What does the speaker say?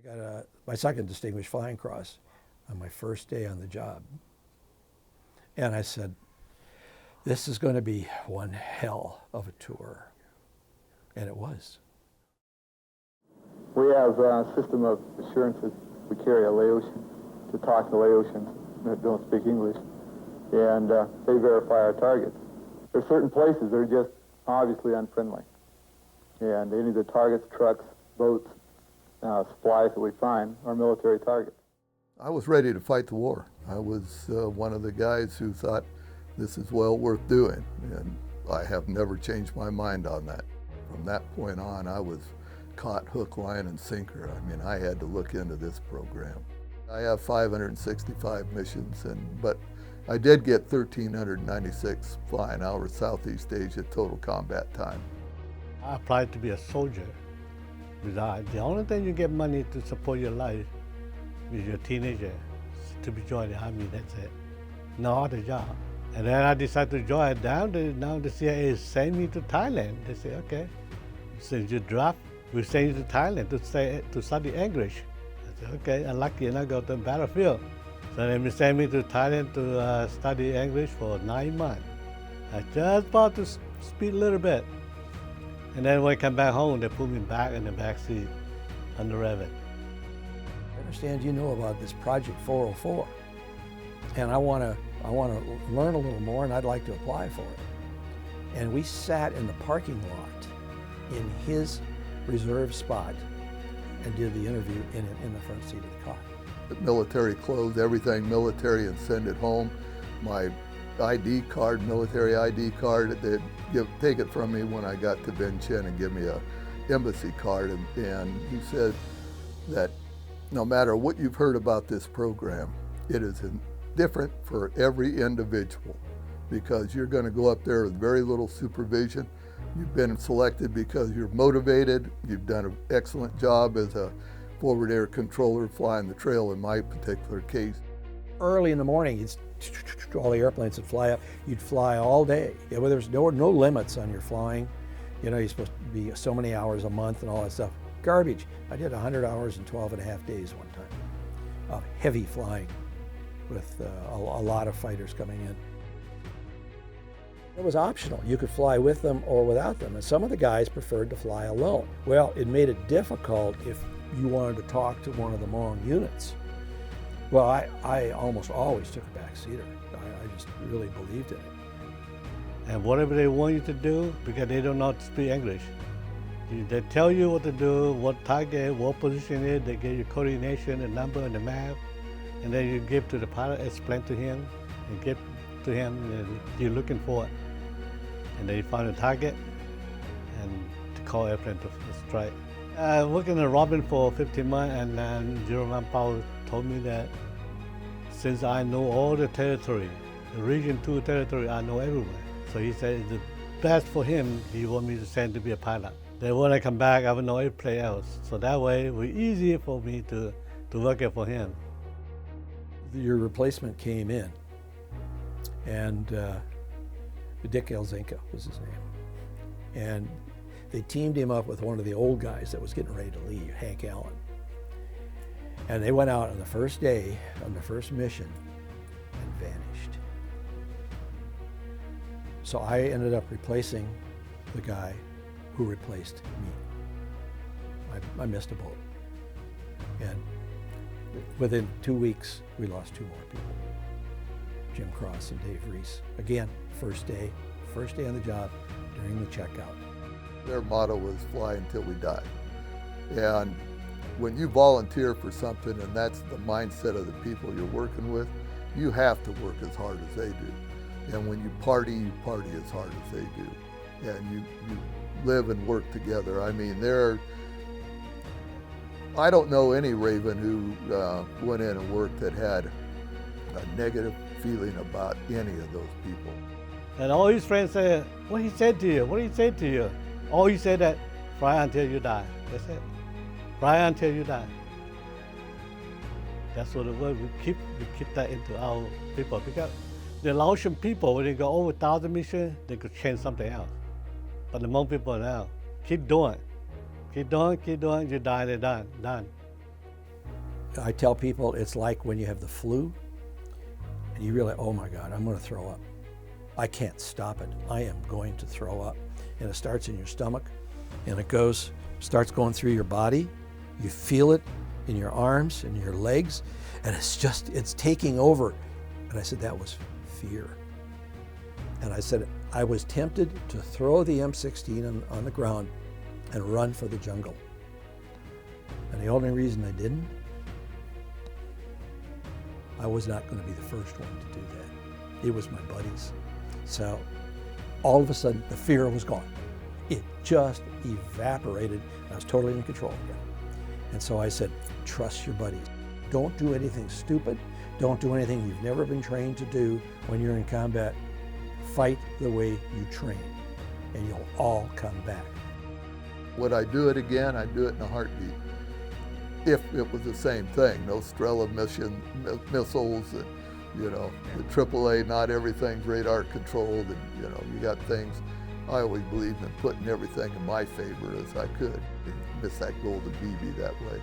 got my second Distinguished Flying Cross on my first day on the job. And I said, this is going to be one hell of a tour. And it was. We have a system of assurances. We carry a Laotian to talk to Laotians that don't speak English, and they verify our targets. There are certain places that are just obviously unfriendly, and any of the targets, trucks, boats, supplies that we find are military targets. I was ready to fight the war. I was one of the guys who thought this is well worth doing, and I have never changed my mind on that. From that point on, I was caught hook, line, and sinker. I mean, I had to look into this program. I have 565 missions, but I did get 1,396 flying hours Southeast Asia total combat time. I applied to be a soldier. The only thing you get money to support your life is your teenager, to be joined the army, that's it. No other job. And then I decided to join. Now the CIA is sending me to Thailand. They say, okay, since you draft, we send you to Thailand to study English. I said, okay, I'm lucky and I go to the battlefield. So they sent me to Thailand to study English for 9 months. I just about to speak a little bit. And then when I come back home, they put me back in the back seat on the Revit. I understand you know about this Project 404, and I want to learn a little more, and I'd like to apply for it. And we sat in the parking lot in his reserve spot and did the interview in the front seat of the car. Military clothes, everything military, and send it home. My ID card, military ID card, they'd take it from me when I got to Ben Chin and give me a embassy card. And he said that no matter what you've heard about this program, it is different for every individual, because you're going to go up there with very little supervision. You've been selected because you're motivated. You've done an excellent job as a forward air controller flying the trail in my particular case. Early in the morning, all the airplanes would fly up. You'd fly all day. There was no limits on your flying. You know, you're supposed to be so many hours a month and all that stuff. Garbage. I did 100 hours in 12 and a half days one time of heavy flying with a lot of fighters coming in. It was optional. You could fly with them or without them, and some of the guys preferred to fly alone. Well, it made it difficult if you wanted to talk to one of the Hmong units. Well, I almost always took a backseater. I just really believed in it. And whatever they want you to do, because they don't know how to speak English, they tell you what to do, what target, what position it is, they give you coordination, the number, and the map, and then you give to the pilot, explain to him, and give to him you're looking for it. And they find a target, and to call airplane to strike. Working in Robin for 15 months, and then General Powell told me that since I know all the territory, the Region 2 territory, I know everywhere. So he said it's the best for him, he want me to send to be a pilot. Then when I come back, I will know every place else. So that way, it was easier for me to work it for him. Your replacement came in, and Dick Elzinka was his name. And they teamed him up with one of the old guys that was getting ready to leave, Hank Allen. And they went out on the first day, on the first mission, and vanished. So I ended up replacing the guy who replaced me. I missed a boat. And within 2 weeks, we lost 2 more people. Jim Cross and Dave Reese. Again, first day on the job during the checkout. Their motto was fly until we die. And when you volunteer for something and that's the mindset of the people you're working with, you have to work as hard as they do. And when you party as hard as they do. And you live and work together. I mean, I don't know any Raven who went in and worked that had a negative feeling about any of those people. And all his friends say, what he said to you, what he said to you. All he said that, fly until you die. That's it. Fly until you die. That's what the word we keep that into our people. Because the Laotian people, when they go over 1,000 missions, they could change something else. But the Hmong people now, keep doing, you die, they're done. I tell people it's like when you have the flu and you realize, oh my God, I'm going to throw up. I can't stop it. I am going to throw up. And it starts in your stomach and it starts going through your body. You feel it in your arms and your legs, and it's taking over. And I said, that was fear. And I said, I was tempted to throw the M16 on the ground and run for the jungle. And the only reason I didn't, I was not going to be the first one to do that. It was my buddies. So all of a sudden, the fear was gone. It just evaporated. I was totally in control again. And so I said, trust your buddies. Don't do anything stupid. Don't do anything you've never been trained to do when you're in combat. Fight the way you train, and you'll all come back. Would I do it again? I'd do it in a heartbeat. If it was the same thing, no Strela missiles, and, you know, the AAA, not everything's radar controlled, and, you know, you got things. I always believed in putting everything in my favor as I could. Miss that golden BB that way.